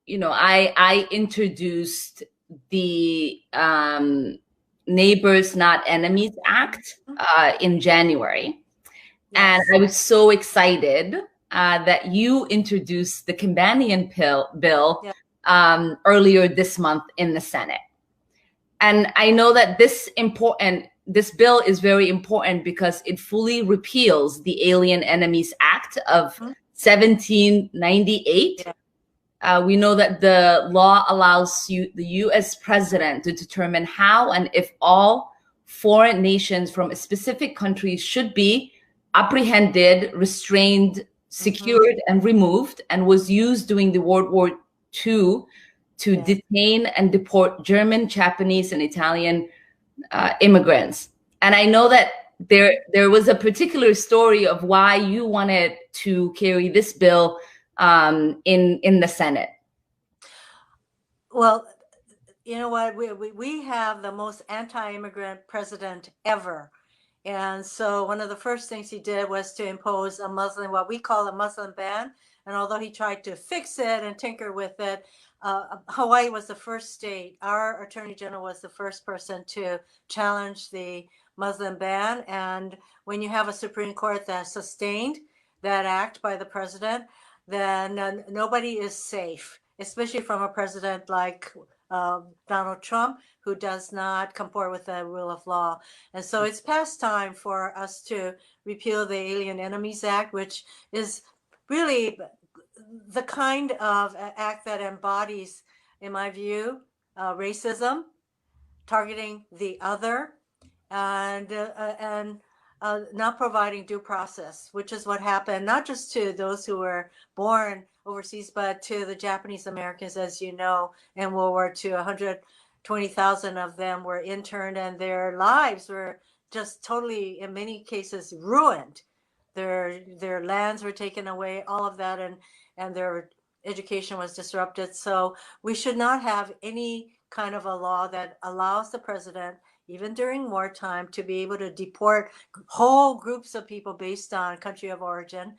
I introduced the Neighbors Not Enemies Act in January. Yes. And I was so excited that you introduced the companion bill yeah. Earlier this month in the Senate. And I know that this bill is very important because it fully repeals the Alien Enemies Act of 1798. Yeah. We know that the law allows the U.S. president to determine how and if all foreign nations from a specific country should be apprehended, restrained, secured, and removed, and was used during the World War II to detain and deport German, Japanese, and Italian immigrants. And I know that there was a particular story of why you wanted to carry this bill in the Senate. Well, you know what? We have the most anti-immigrant president ever. And so one of the first things he did was to impose a Muslim, what we call a Muslim ban. And although he tried to fix it and tinker with it, Hawaii was the first state. Our attorney general was the first person to challenge the Muslim ban. And when you have a Supreme Court that sustained that act by the president, then nobody is safe, especially from a president like Donald Trump, who does not comport with the rule of law. And so it's past time for us to repeal the Alien Enemies Act, which is really the kind of act that embodies, in my view, racism, targeting the other, and not providing due process, which is what happened, not just to those who were born overseas, but to the Japanese Americans, as you know, in World War II. 120,000 of them were interned, and their lives were just totally, in many cases, ruined. Their lands were taken away, all of that, and their education was disrupted. So we should not have any kind of a law that allows the president, even during wartime, to be able to deport whole groups of people based on country of origin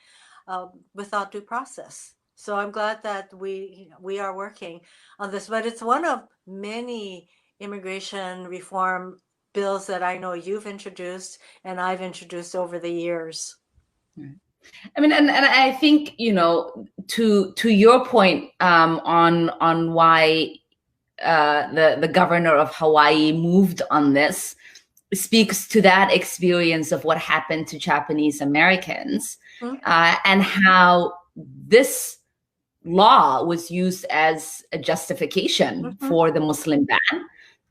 without due process. So I'm glad that we are working on this, but it's one of many immigration reform bills that I know you've introduced and I've introduced over the years. I mean, and I think, to your point on why the governor of Hawaii moved on this speaks to that experience of what happened to Japanese Americans, and how this law was used as a justification for the Muslim ban,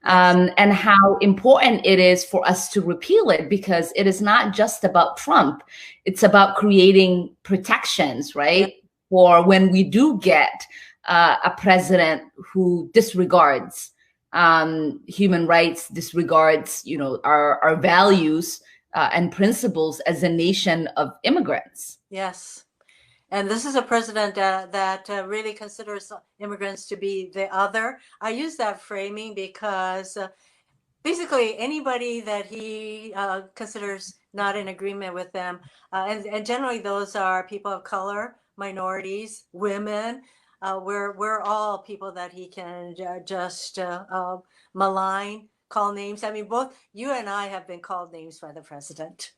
and how important it is for us to repeal it, because it is not just about Trump. It's about creating protections, right? For when we do get a president who disregards human rights, disregards, our values and principles as a nation of immigrants. Yes. And this is a president that really considers immigrants to be the other. I use that framing because basically anybody that he considers not in agreement with them, and generally those are people of color, minorities, women. We're all people that he can just malign, call names. I mean, both you and I have been called names by the president.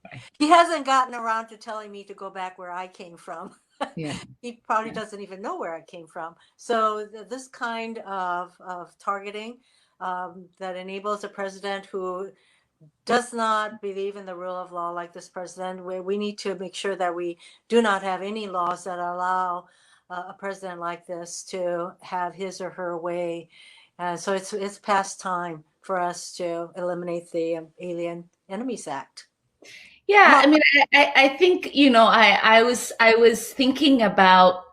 Right. He hasn't gotten around to telling me to go back where I came from. Yeah. He probably doesn't even know where I came from. So this kind of targeting that enables a president who does not believe in the rule of law like this president, where we need to make sure that we do not have any laws that allow a president like this to have his or her way. So it's past time for us to eliminate the Alien Enemies Act. Yeah, I mean, I think, I was thinking about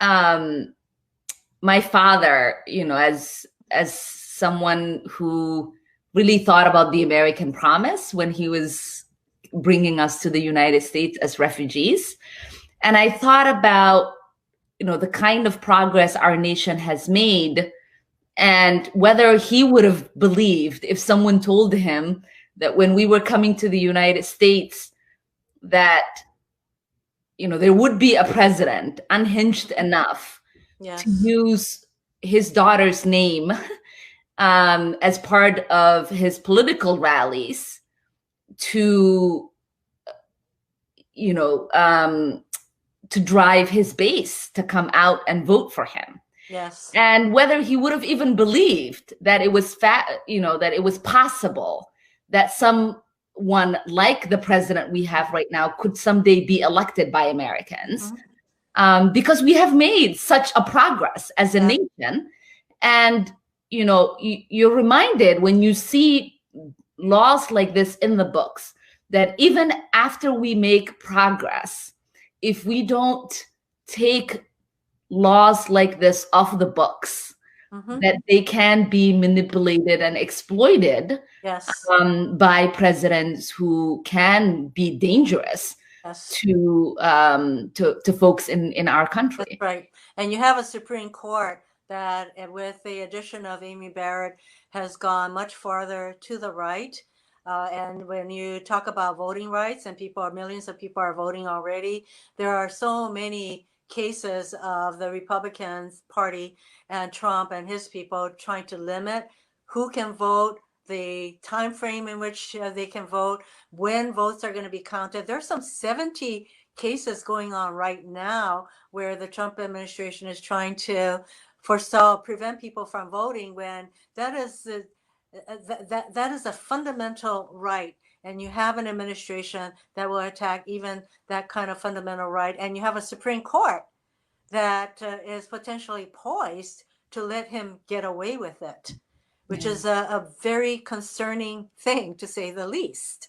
my father, as someone who really thought about the American promise when he was bringing us to the United States as refugees. And I thought about, the kind of progress our nation has made, and whether he would have believed if someone told him that when we were coming to the United States, that, there would be a president unhinged enough to Yes. use his daughter's name as part of his political rallies to, you know, to drive his base to come out and vote for him. Yes. And whether he would have even believed that it was that it was possible that someone like the president we have right now could someday be elected by Americans, because we have made such a progress as a nation. And you're reminded when you see laws like this in the books that even after we make progress, if we don't take laws like this off the books, that they can be manipulated and exploited Yes. by presidents who can be dangerous Yes. to folks in our country. That's right. And you have a Supreme Court that, with the addition of Amy Barrett, has gone much farther to the right. And when you talk about voting rights, and millions of people are voting already, there are so many cases of the Republican Party and Trump and his people trying to limit who can vote, the time frame in which they can vote, when votes are going to be counted. There's some 70 cases going on right now where the Trump administration is trying to prevent people from voting, when that is a fundamental right. And you have an administration that will attack even that kind of fundamental right. And you have a Supreme Court that is potentially poised to let him get away with it, which is a very concerning thing, to say the least.